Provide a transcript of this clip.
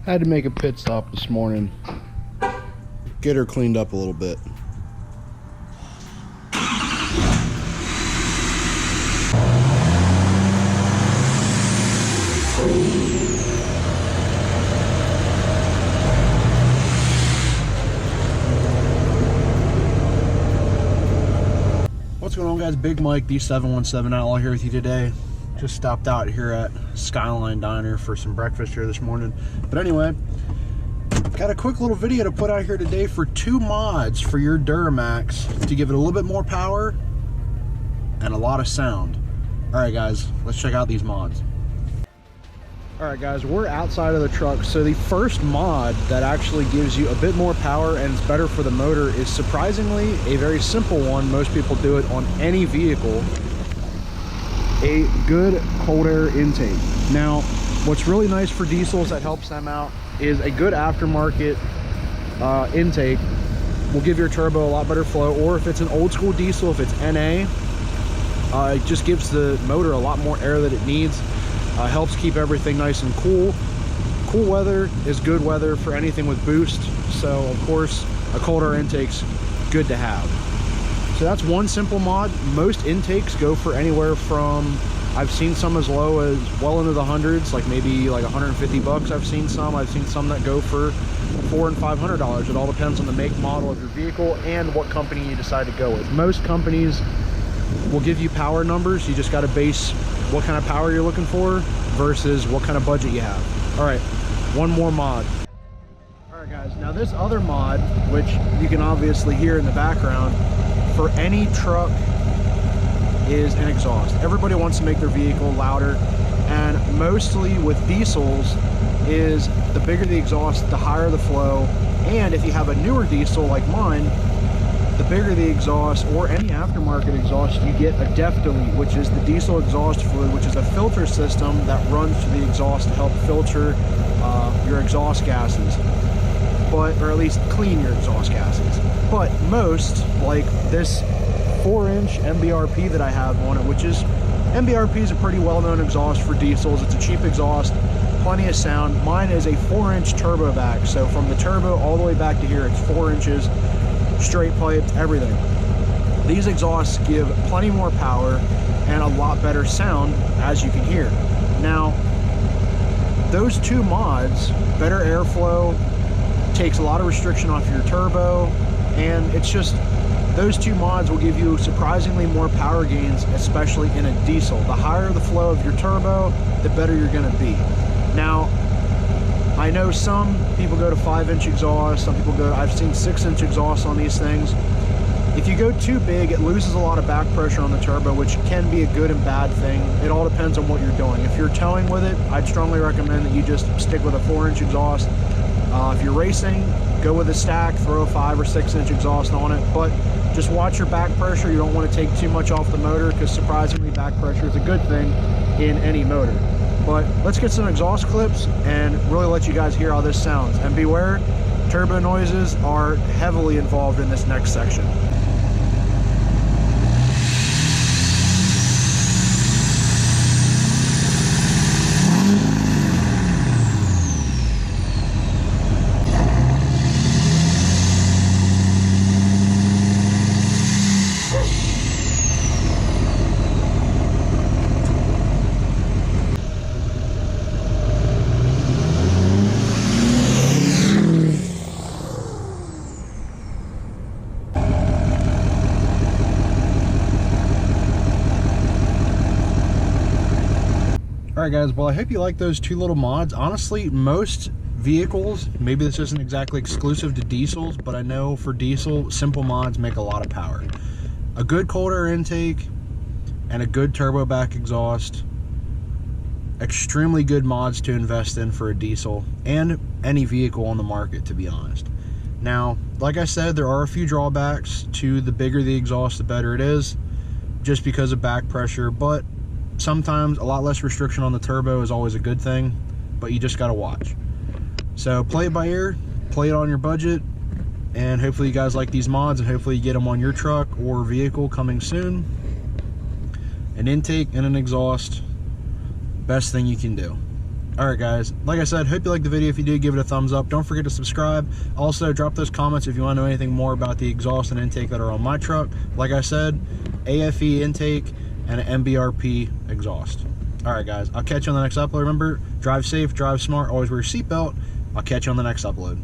Had to make a pit stop this morning. Get her cleaned up a little bit. What's going on, guys? Big Mike, D717 Outlaw here with you today. Just stopped out here at Skyline Diner for some breakfast here this morning. But anyway, got a quick little video to put out here today for 2 mods for your Duramax to give it a little bit more power and a lot of sound. Alright guys, let's check out these mods. Alright guys, we're outside of the truck. So the first mod that actually gives you a bit more power and is better for the motor is surprisingly a very simple one. Most people do it on any vehicle. A good cold air intake. Now, what's really nice for diesels that helps them out is a good aftermarket intake will give your turbo a lot better flow. Or if it's an old school diesel, if it's NA, it just gives the motor a lot more air that it needs. Helps keep everything nice and cool. Cool weather is good weather for anything with boost. So of course, a cold air intake's good to have. So that's one simple mod. Most intakes go for anywhere from, I've seen some as low as well into the hundreds, like maybe like 150 bucks. I've seen some that go for $400 and $500. It all depends on the make, model of your vehicle and what company you decide to go with. Most companies will give you power numbers. You just got to base what kind of power you're looking for versus what kind of budget you have. All right, one more mod. All right guys, now this other mod, which you can obviously hear in the background, for any truck is an exhaust. Everybody wants to make their vehicle louder, and mostly with diesels is the bigger the exhaust, the higher the flow. And if you have a newer diesel like mine, the bigger the exhaust, or any aftermarket exhaust, you get a def delete, which is the diesel exhaust fluid, which is a filter system that runs through the exhaust to help filter your exhaust gases, or at least clean your exhaust gases. But most, like this 4-inch MBRP that I have on it, which is, MBRP is a pretty well-known exhaust for diesels. It's a cheap exhaust, plenty of sound. Mine is a 4-inch turbo back, so from the turbo all the way back to here, it's 4 inches, straight piped, everything. These exhausts give plenty more power and a lot better sound, as you can hear. Now, those 2 mods, better airflow, takes a lot of restriction off your turbo, and it's just, those 2 mods will give you surprisingly more power gains, especially in a diesel. The higher the flow of your turbo, the better you're going to be. Now, I know some people go to 5-inch exhaust, some people go, I've seen 6-inch exhaust on these things. If you go too big, it loses a lot of back pressure on the turbo, which can be a good and bad thing. It all depends on what you're doing. If you're towing with it, I'd strongly recommend that you just stick with a 4-inch exhaust. If you're racing, go with a stack, throw a 5 or 6-inch exhaust on it, but just watch your back pressure. You don't want to take too much off the motor, because surprisingly back pressure is a good thing in any motor. But let's get some exhaust clips and really let you guys hear how this sounds. And beware, turbo noises are heavily involved in this next section. Alright guys, well I hope you like those 2 little mods. Honestly, most vehicles, maybe this isn't exactly exclusive to diesels, but I know for diesel, simple mods make a lot of power. A good cold air intake and a good turbo back exhaust, extremely good mods to invest in for a diesel and any vehicle on the market, to be honest. Now, like I said, there are a few drawbacks to the bigger the exhaust, the better it is, just because of back pressure, but sometimes a lot less restriction on the turbo is always a good thing, but you just got to watch. So play it by ear, play it on your budget, and hopefully you guys like these mods, and hopefully you get them on your truck or vehicle coming soon. An intake and an exhaust, best thing you can do. Alright guys, like I said, hope you liked the video. If you did, give it a thumbs up. Don't forget to subscribe. Also, drop those comments if you want to know anything more about the exhaust and intake that are on my truck. Like I said, AFE intake and an MBRP exhaust. Alright guys, I'll catch you on the next upload. Remember, drive safe, drive smart, always wear your seatbelt. I'll catch you on the next upload.